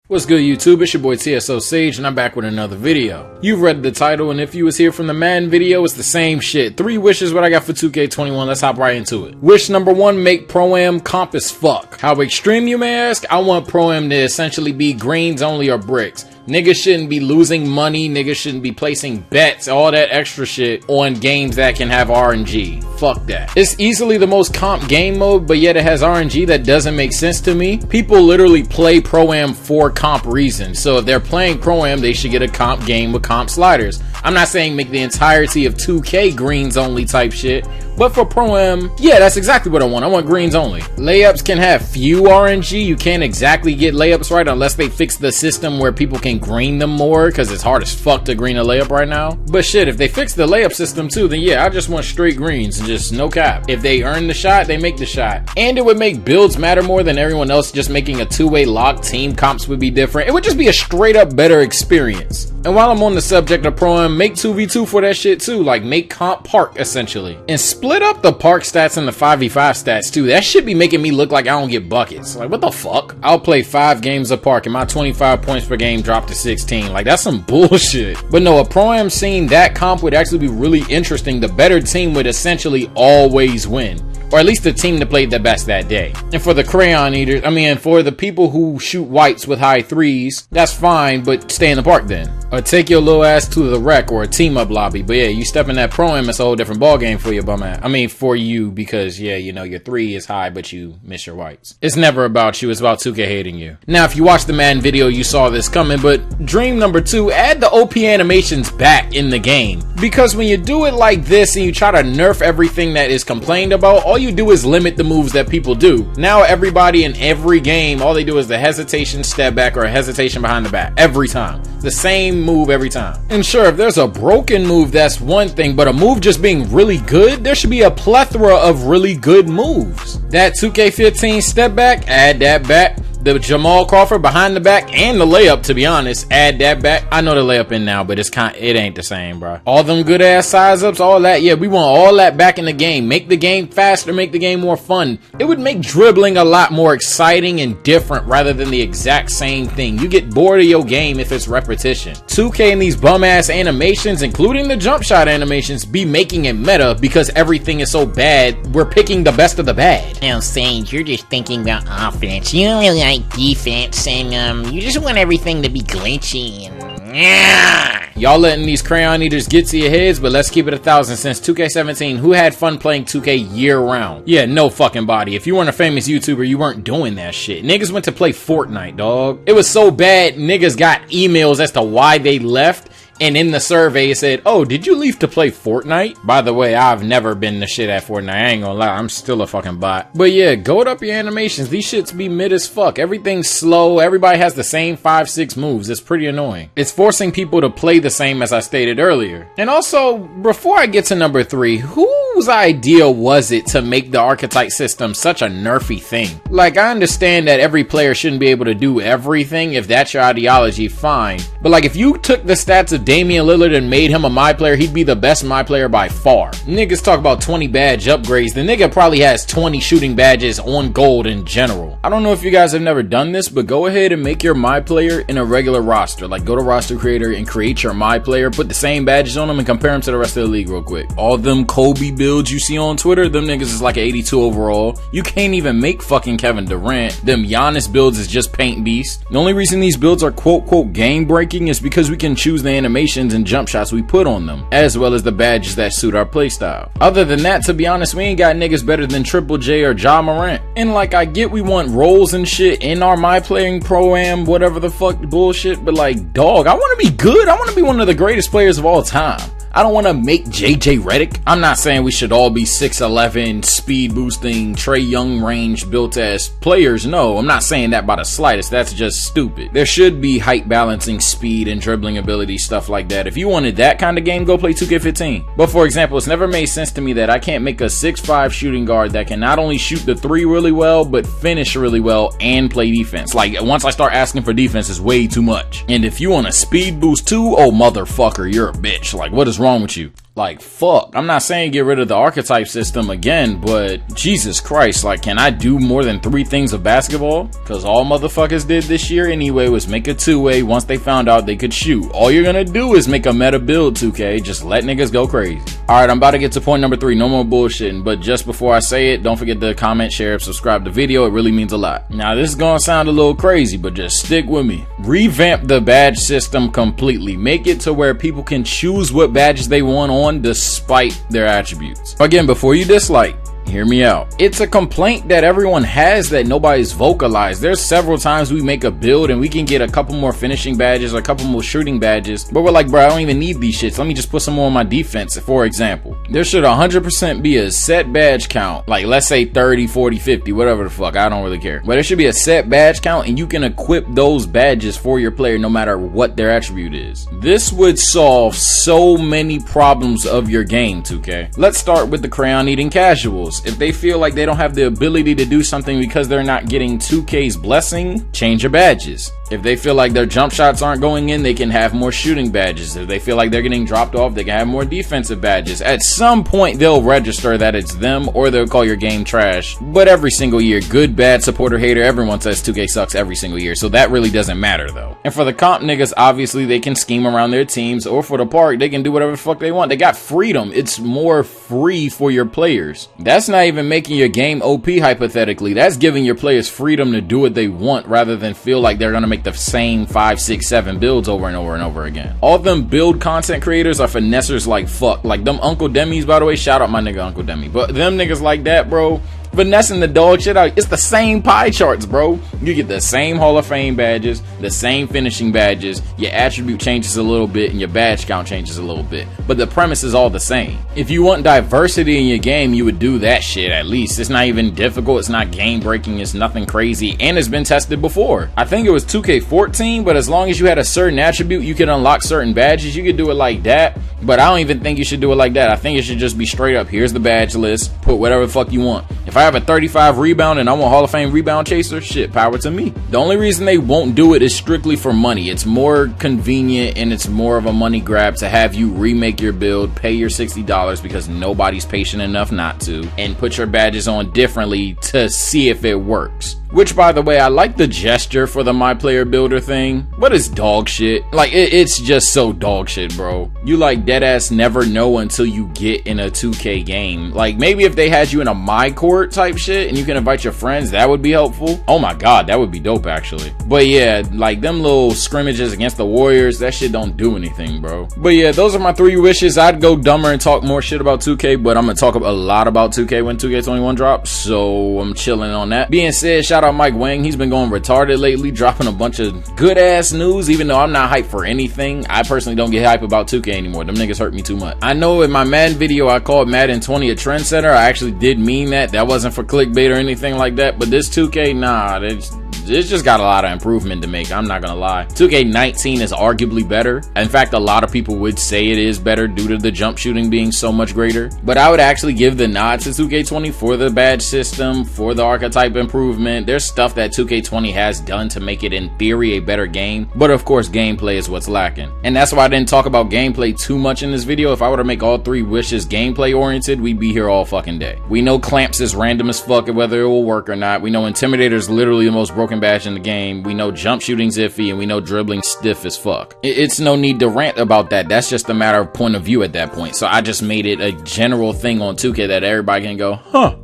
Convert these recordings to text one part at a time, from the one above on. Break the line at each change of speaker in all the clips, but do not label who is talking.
What's good, YouTube? It's your boy TSO Sage, and I'm back with another video. You've read the title, and if you was here from the Madden video, it's the same shit. 3 wishes what I got for 2K21. Let's hop right into it. Wish number 1, make Pro-Am comp as fuck. How extreme, you may ask? I want Pro-Am to essentially be greens only or bricks. Niggas shouldn't be losing money, niggas shouldn't be placing bets, all that extra shit on games that can have RNG. Fuck that. It's easily the most comp game mode, but yet it has RNG that doesn't make sense to me. People literally play Pro-Am for comp reasons, so if they're playing Pro-Am, they should get a comp game with comp sliders. I'm not saying make the entirety of 2K greens only type shit, but for Pro-Am, yeah, that's exactly what I want. I want greens only. Layups can have few RNG. You can't exactly get layups right unless they fix the system where people can green them more, because it's hard as fuck to green a layup right now. But shit, if they fix the layup system too, then yeah, I just want straight greens and just no cap. If they earn the shot, they make the shot. And it would make builds matter more than everyone else. Just making a two-way lock team comps would be different. It would just be a straight up better experience. And while I'm on the subject of Pro-Am, make 2v2 for that shit too. Like, make comp park essentially. And split up the park stats and the 5v5 stats too. That shit be making me look like I don't get buckets. Like, what the fuck? I'll play 5 games of park and my 25 points per game drop to 16. Like, that's some bullshit. But no, a Pro-Am scene, that comp would actually be really interesting. The better team would essentially always win. Or at least the team that played the best that day. And for the crayon eaters, for the people who shoot whites with high threes, that's fine, but stay in the park then. Or take your little ass to the rec or a team up lobby. But yeah, you step in that Pro-Am, it's a whole different ball game for your bum ass. For you, because yeah, you know, your 3 is high, but you miss your whites. It's never about you, it's about 2K hating you. Now, if you watched the Madden video, you saw this coming, but dream number 2, add the OP animations back in the game. Because when you do it like this and you try to nerf everything that is complained about, all you do is limit the moves that people do. Now everybody in every game, all they do is the hesitation step back or a hesitation behind the back. Every time. The same move every time. And sure, if there's a broken move, that's one thing, but a move just being really good, there should be a plethora of really good moves. That 2K15 step back, add that back. The Jamal Crawford behind the back and the layup, to be honest, add that back. I know the layup in now, but it ain't the same, bro. All them good ass size ups, all that, yeah, we want all that back in the game. Make the game faster, make the game more fun. It would make dribbling a lot more exciting and different rather than the exact same thing. You get bored of your game if it's repetition. 2K and these bum ass animations, including the jump shot animations, be making it meta because everything is so bad. We're picking the best of the bad.
Now, Sage, you're just thinking about offense. You don't really like defense, and you just want everything to be glitchy and
y'all letting these crayon eaters get to your heads, but let's keep it 1,000. Since 2K17, who had fun playing 2K year round? Yeah, no fucking body. If you weren't a famous YouTuber, you weren't doing that shit. Niggas went to play Fortnite, dog. It was so bad, niggas got emails as to why they left. And in the survey, it said, oh, did you leave to play Fortnite? By the way, I've never been the shit at Fortnite. I ain't gonna lie, I'm still a fucking bot. But yeah, goat up your animations. These shits be mid as fuck. Everything's slow. Everybody has the same 5-6 moves. It's pretty annoying. It's forcing people to play the same as I stated earlier. And also, before I get to number 3, whose idea was it to make the archetype system such a nerfy thing? Like, I understand that every player shouldn't be able to do everything. If that's your ideology, fine. But like, if you took the stats of Damian Lillard and made him a my player, he'd be the best my player by far. Niggas talk about 20 badge upgrades. The nigga probably has 20 shooting badges on gold in general. I don't know if you guys have never done this, but go ahead and make your my player in a regular roster. Like, go to roster creator and create your my player, put the same badges on them and compare them to the rest of the league real quick. All them Kobe builds you see on Twitter, them niggas is like an 82 overall. You can't even make fucking Kevin Durant. Them Giannis builds is just paint beast. The only reason these builds are quote game breaking is because we can choose the animation and jump shots we put on them, as well as the badges that suit our playstyle. Other than that, to be honest, we ain't got niggas better than Triple J or Ja Morant. And like, I get we want roles and shit in our my playing Pro-Am, whatever the fuck bullshit, but like, dog, I want to be good. I want to be one of the greatest players of all time. I don't want to make JJ Redick. I'm not saying we should all be 6'11", speed boosting, Trae Young range built as players. No, I'm not saying that by the slightest. That's just stupid. There should be height balancing, speed, and dribbling ability, stuff like that. If you wanted that kind of game, go play 2K15. But for example, it's never made sense to me that I can't make a 6'5" shooting guard that can not only shoot the 3 really well, but finish really well and play defense. Like, once I start asking for defense, it's way too much. And if you want a speed boost too, oh motherfucker, you're a bitch. Like, what is wrong with you? Like, fuck. I'm not saying get rid of the archetype system again, but Jesus Christ, like, can I do more than 3 things of basketball? Because all motherfuckers did this year anyway was make a 2-way once they found out they could shoot. All you're gonna do is make a meta build, 2K. Just let niggas go crazy. Alright, I'm about to get to point number 3. No more bullshitting. But just before I say it, don't forget to comment, share, subscribe to the video. It really means a lot. Now, this is gonna sound a little crazy, but just stick with me. Revamp the badge system completely. Make it to where people can choose what badges they want on despite their attributes. Again, before you dislike, hear me out. It's a complaint that everyone has that nobody's vocalized. There's several times we make a build and we can get a couple more finishing badges or a couple more shooting badges, but we're like, bro, I don't even need these shits. Let me just put some more on my defense. For example, there should 100% be a set badge count, like let's say 30, 40, 50, whatever the fuck, I don't really care. But there should be a set badge count and you can equip those badges for your player no matter what their attribute is. This would solve so many problems of your game, 2K. Let's start with the crayon eating casuals. If they feel like they don't have the ability to do something because they're not getting 2K's blessing, change your badges. If they feel like their jump shots aren't going in, they can have more shooting badges. If they feel like they're getting dropped off, they can have more defensive badges. At some point, they'll register that it's them or they'll call your game trash. But every single year, good, bad, supporter, hater, everyone says 2K sucks every single year. So that really doesn't matter though. And for the comp niggas, obviously they can scheme around their teams, or for the park, they can do whatever the fuck they want. They got freedom. It's more free for your players. That's not even making your game OP hypothetically. That's giving your players freedom to do what they want rather than feel like they're gonna make the same 5, 6, 7 builds over and over and over again. All them build content creators are finessers like fuck. Like them Uncle Demis, by the way, shout out my nigga Uncle Demi. But them niggas like that, bro, finessing the dog shit out. It's the same pie charts, bro. You get the same Hall of Fame badges, the same finishing badges, your attribute changes a little bit and your badge count changes a little bit, but the premise is all the same. If you want diversity in your game, you would do that shit at least. It's not even difficult, it's not game breaking, it's nothing crazy, and it's been tested before. I think it was 2K14, but as long as you had a certain attribute, you could unlock certain badges. You could do it like that, but I don't even think you should do it like that. I think it should just be straight up, here's the badge list, put whatever the fuck you want. If I have a 35 rebound and I want Hall of Fame rebound chaser, shit, power to me. The only reason they won't do it is strictly for money. It's more convenient and it's more of a money grab to have you remake your build, pay your $60 because nobody's patient enough not to, and put your badges on differently to see if it works. Which, by the way, I like the gesture for the My Player Builder thing, but it's dog shit. Like, it's just so dog shit, bro. You like deadass never know until you get in a 2K game. Like, maybe if they had you in a My Court type shit and you can invite your friends, that would be helpful. Oh my god, that would be dope, actually. But yeah, like, them little scrimmages against the Warriors, that shit don't do anything, bro. But yeah, those are my 3 wishes. I'd go dumber and talk more shit about 2K, but I'm gonna talk a lot about 2K when 2K21 drops, so I'm chilling on that. Being said, shout out Mike Wang. He's been going retarded lately, dropping a bunch of good ass news, even though I'm not hyped for anything. I personally don't get hype about 2K anymore. Them niggas hurt me too much. I know in my Madden video I called Madden 20 a trendsetter. I actually did mean that. That wasn't for clickbait or anything like that, but this 2K, nah, it's just got a lot of improvement to make. I'm not gonna lie. 2K19 is arguably better. In fact, a lot of people would say it is better due to the jump shooting being so much greater. But I would actually give the nod to 2K20 for the badge system, for the archetype improvement. There's stuff that 2K20 has done to make it, in theory, a better game. But of course, gameplay is what's lacking. And that's why I didn't talk about gameplay too much in this video. If I were to make all 3 wishes gameplay oriented, we'd be here all fucking day. We know Clamps is random as fuck, whether it will work or not. We know Intimidator is literally the most broken badge in the game. We know jump shooting's iffy, and we know dribbling stiff as fuck. It's no need to rant about that. That's just a matter of point of view at that point. So I just made it a general thing on 2K that everybody can go, huh,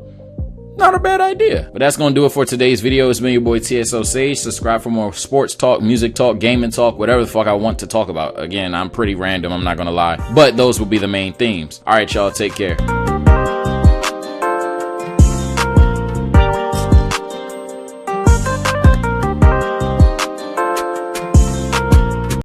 not a bad idea. But that's gonna do it for today's video. It's been your boy TSO Sage. Subscribe for more sports talk, music talk, gaming talk, whatever the fuck I want to talk about. Again, I'm pretty random, I'm not gonna lie, but those will be the main themes. All right, y'all, take care.